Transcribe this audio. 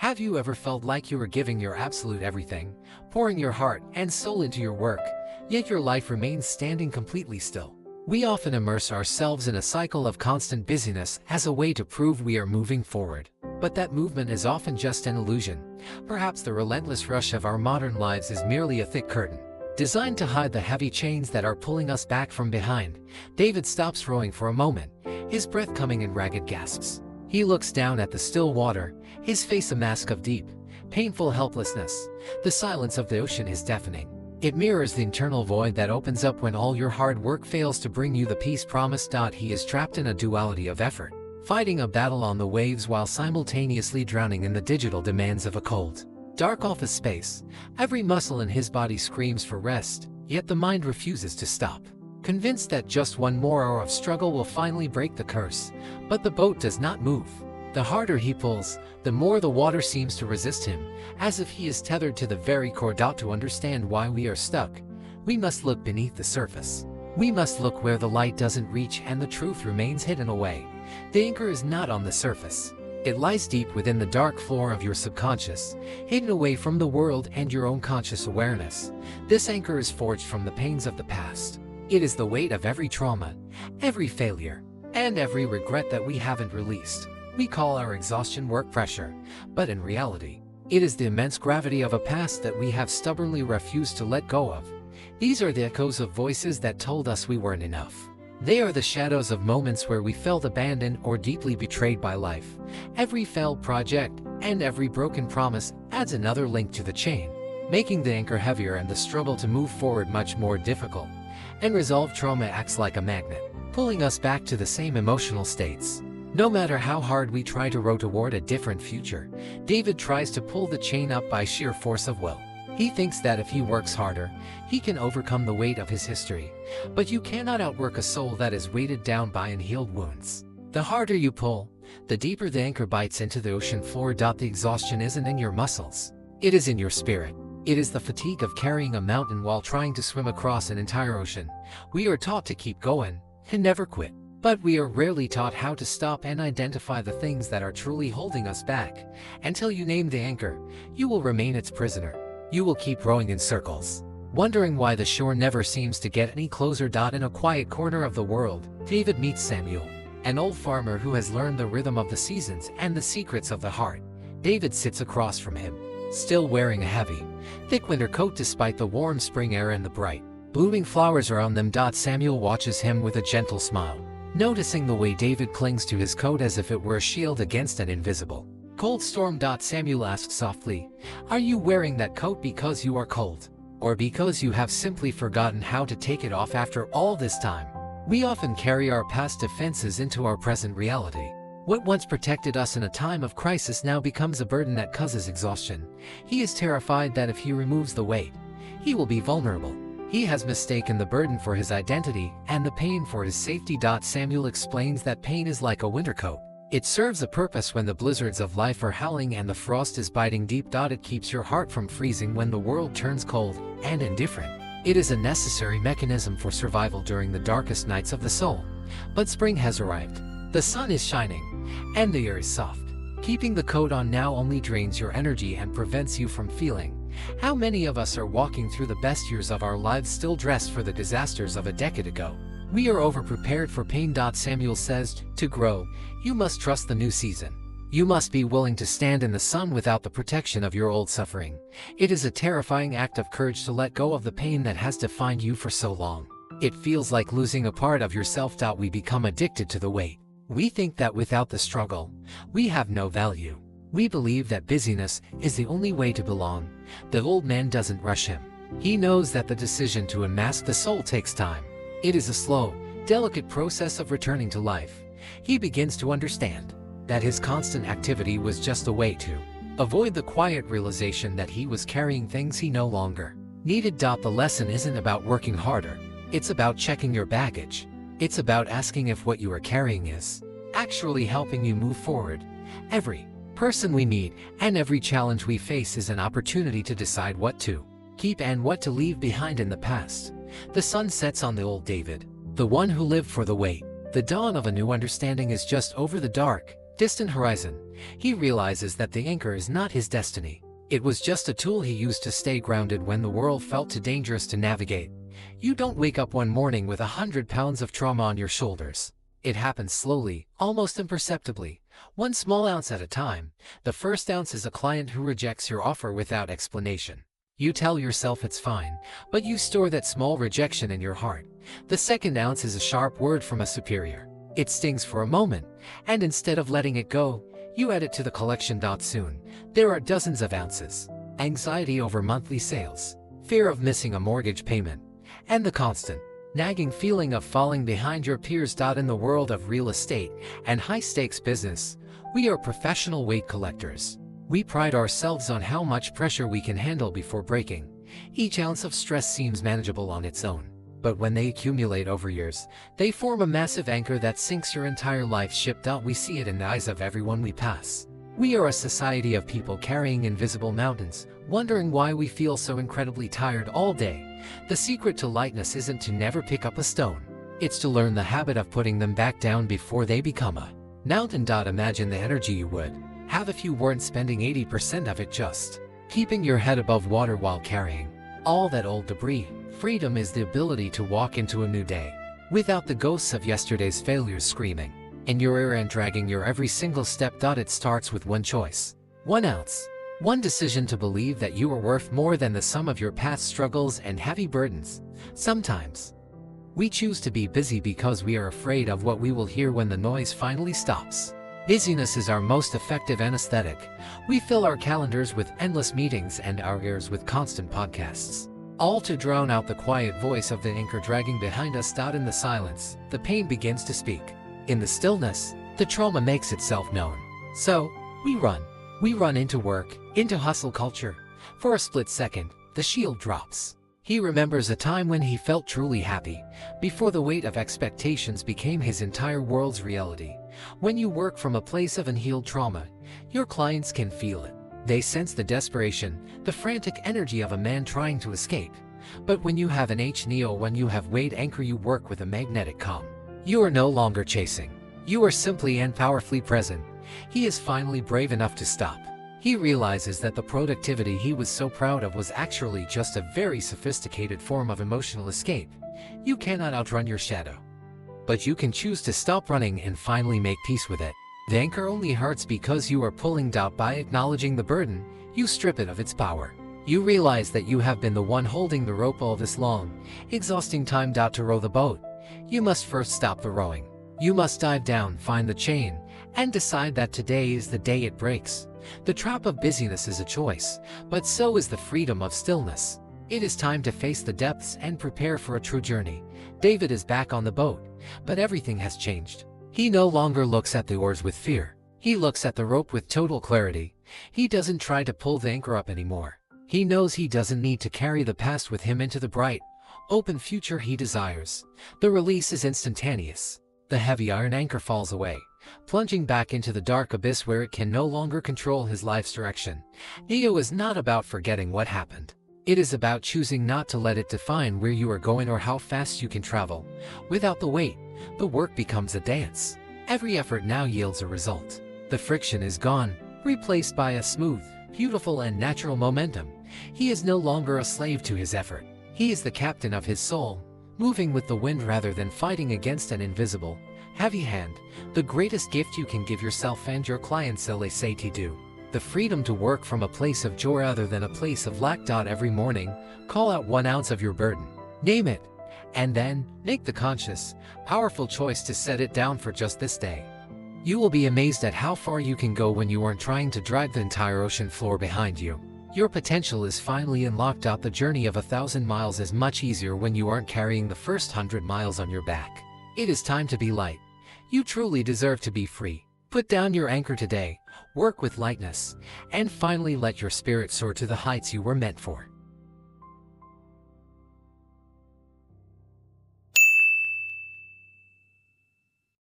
Have you ever felt like you were giving your absolute everything, pouring your heart and soul into your work, yet your life remains standing completely still? We often immerse ourselves in a cycle of constant busyness as a way to prove we are moving forward. But that movement is often just an illusion. Perhaps the relentless rush of our modern lives is merely a thick curtain, designed to hide the heavy chains that are pulling us back from behind. David stops rowing for a moment, his breath coming in ragged gasps. He looks down at the still water, his face a mask of deep, painful helplessness. The silence of the ocean is deafening. It mirrors the internal void that opens up when all your hard work fails to bring you the peace promised. He is trapped in a duality of effort, fighting a battle on the waves while simultaneously drowning in the digital demands of a cold, dark office space. Every muscle in his body screams for rest, yet the mind refuses to stop, convinced that just one more hour of struggle will finally break the curse. But the boat does not move. The harder he pulls, the more the water seems to resist him, as if he is tethered to the very core. To understand why we are stuck, we must look beneath the surface. We must look where the light doesn't reach and the truth remains hidden away. The anchor is not on the surface. It lies deep within the dark floor of your subconscious, hidden away from the world and your own conscious awareness. This anchor is forged from the pains of the past. It is the weight of every trauma, every failure, and every regret that we haven't released. We call our exhaustion work pressure, but in reality, it is the immense gravity of a past that we have stubbornly refused to let go of. These are the echoes of voices that told us we weren't enough. They are the shadows of moments where we felt abandoned or deeply betrayed by life. Every failed project and every broken promise adds another link to the chain, making the anchor heavier and the struggle to move forward much more difficult. Unresolved trauma acts like a magnet, pulling us back to the same emotional states. No matter how hard we try to row toward a different future, David tries to pull the chain up by sheer force of will. He thinks that if he works harder, he can overcome the weight of his history. But you cannot outwork a soul that is weighted down by unhealed wounds. The harder you pull, the deeper the anchor bites into the ocean floor. The exhaustion isn't in your muscles. It is in your spirit. It is the fatigue of carrying a mountain while trying to swim across an entire ocean. We are taught to keep going and never quit. But we are rarely taught how to stop and identify the things that are truly holding us back. Until you name the anchor, you will remain its prisoner. You will keep rowing in circles, wondering why the shore never seems to get any closer. In a quiet corner of the world, David meets Samuel, an old farmer who has learned the rhythm of the seasons and the secrets of the heart. David sits across from him, still wearing a heavy, thick winter coat despite the warm spring air and the bright, blooming flowers around them. Samuel watches him with a gentle smile, noticing the way David clings to his coat as if it were a shield against an invisible, cold storm. Samuel asks softly, "Are you wearing that coat because you are cold, or because you have simply forgotten how to take it off after all this time?" We often carry our past defenses into our present reality. What once protected us in a time of crisis now becomes a burden that causes exhaustion. He is terrified that if he removes the weight, he will be vulnerable. He has mistaken the burden for his identity and the pain for his safety. Samuel explains that pain is like a winter coat. It serves a purpose when the blizzards of life are howling and the frost is biting deep. It keeps your heart from freezing when the world turns cold and indifferent. It is a necessary mechanism for survival during the darkest nights of the soul. But spring has arrived. The sun is shining, and the air is soft. Keeping the coat on now only drains your energy and prevents you from feeling. How many of us are walking through the best years of our lives still dressed for the disasters of a decade ago? We are overprepared for pain. Samuel says, to grow, you must trust the new season. You must be willing to stand in the sun without the protection of your old suffering. It is a terrifying act of courage to let go of the pain that has defined you for so long. It feels like losing a part of yourself. We become addicted to the weight. We think that without the struggle, we have no value. We believe that busyness is the only way to belong. The old man doesn't rush him. He knows that the decision to unmask the soul takes time. It is a slow, delicate process of returning to life. He begins to understand that his constant activity was just a way to avoid the quiet realization that he was carrying things he no longer needed. The lesson isn't about working harder. It's about checking your baggage. It's about asking if what you are carrying is actually helping you move forward. Every person we meet and every challenge we face is an opportunity to decide what to keep and what to leave behind in the past. The sun sets on the old David, the one who lived for the wait. The dawn of a new understanding is just over the dark, distant horizon, he realizes that the anchor is not his destiny. It was just a tool he used to stay grounded when the world felt too dangerous to navigate. You don't wake up one morning with 100 pounds of trauma on your shoulders. It happens slowly, almost imperceptibly, one small ounce at a time. The first ounce is a client who rejects your offer without explanation. You tell yourself it's fine, but you store that small rejection in your heart. The second ounce is a sharp word from a superior. It stings for a moment, and instead of letting it go, you add it to the collection. Soon, there are dozens of ounces. Anxiety over monthly sales, fear of missing a mortgage payment, and the constant, nagging feeling of falling behind your peers. In the world of real estate and high-stakes business, we are professional weight collectors. We pride ourselves on how much pressure we can handle before breaking. Each ounce of stress seems manageable on its own, but when they accumulate over years, they form a massive anchor that sinks your entire life ship. We see it in the eyes of everyone we pass. We are a society of people carrying invisible mountains, wondering why we feel so incredibly tired all day. The secret to lightness isn't to never pick up a stone. It's to learn the habit of putting them back down before they become a mountain. Imagine the energy you would have if you weren't spending 80% of it just keeping your head above water while carrying all that old debris. Freedom is the ability to walk into a new day without the ghosts of yesterday's failures screaming in your ear and dragging your every single step. It starts with one choice, 1 ounce, one decision to believe that you are worth more than the sum of your past struggles and heavy burdens. Sometimes we choose to be busy because we are afraid of what we will hear when the noise finally stops. Busyness is our most effective anesthetic. We fill our calendars with endless meetings and our ears with constant podcasts, all to drown out the quiet voice of the anchor dragging behind us. In the silence, the pain begins to speak. In the stillness, the trauma makes itself known. So, we run into work, into hustle culture. For a split second, the shield drops. He remembers a time when he felt truly happy, before the weight of expectations became his entire world's reality. When you work from a place of unhealed trauma, your clients can feel it. They sense the desperation, the frantic energy of a man trying to escape. But when you have an H-Neo, when you have weight anchor, you work with a magnetic calm. You are no longer chasing. You are simply and powerfully present. He is finally brave enough to stop. He realizes that the productivity he was so proud of was actually just a very sophisticated form of emotional escape. You cannot outrun your shadow, but you can choose to stop running and finally make peace with it. The anchor only hurts because you are pulling down. By acknowledging the burden, you strip it of its power. You realize that you have been the one holding the rope all this long, exhausting time. To row the boat, you must first stop the rowing. You must dive down, find the chain, and decide that today is the day it breaks. The trap of busyness is a choice, but so is the freedom of stillness. It is time to face the depths and prepare for a true journey. David is back on the boat, but everything has changed. He no longer looks at the oars with fear. He looks at the rope with total clarity. He doesn't try to pull the anchor up anymore. He knows he doesn't need to carry the past with him into the bright, open future he desires. The release is instantaneous. The heavy iron anchor falls away, plunging back into the dark abyss where it can no longer control his life's direction. Neo is not about forgetting what happened. It is about choosing not to let it define where you are going or how fast you can travel. Without the weight, the work becomes a dance. Every effort now yields a result. The friction is gone, replaced by a smooth, beautiful and natural momentum. He is no longer a slave to his effort. He is the captain of his soul, moving with the wind rather than fighting against an invisible, heavy hand. The greatest gift you can give yourself and your clients is the freedom to work from a place of joy rather than a place of lack. Every morning, call out 1 ounce of your burden, name it, and then make the conscious, powerful choice to set it down for just this day. You will be amazed at how far you can go when you aren't trying to drag the entire ocean floor behind you. Your potential is finally unlocked. The journey of 1,000 miles is much easier when you aren't carrying the first 100 miles on your back. It is time to be light. You truly deserve to be free. Put down your anchor today, work with lightness, and finally let your spirit soar to the heights you were meant for.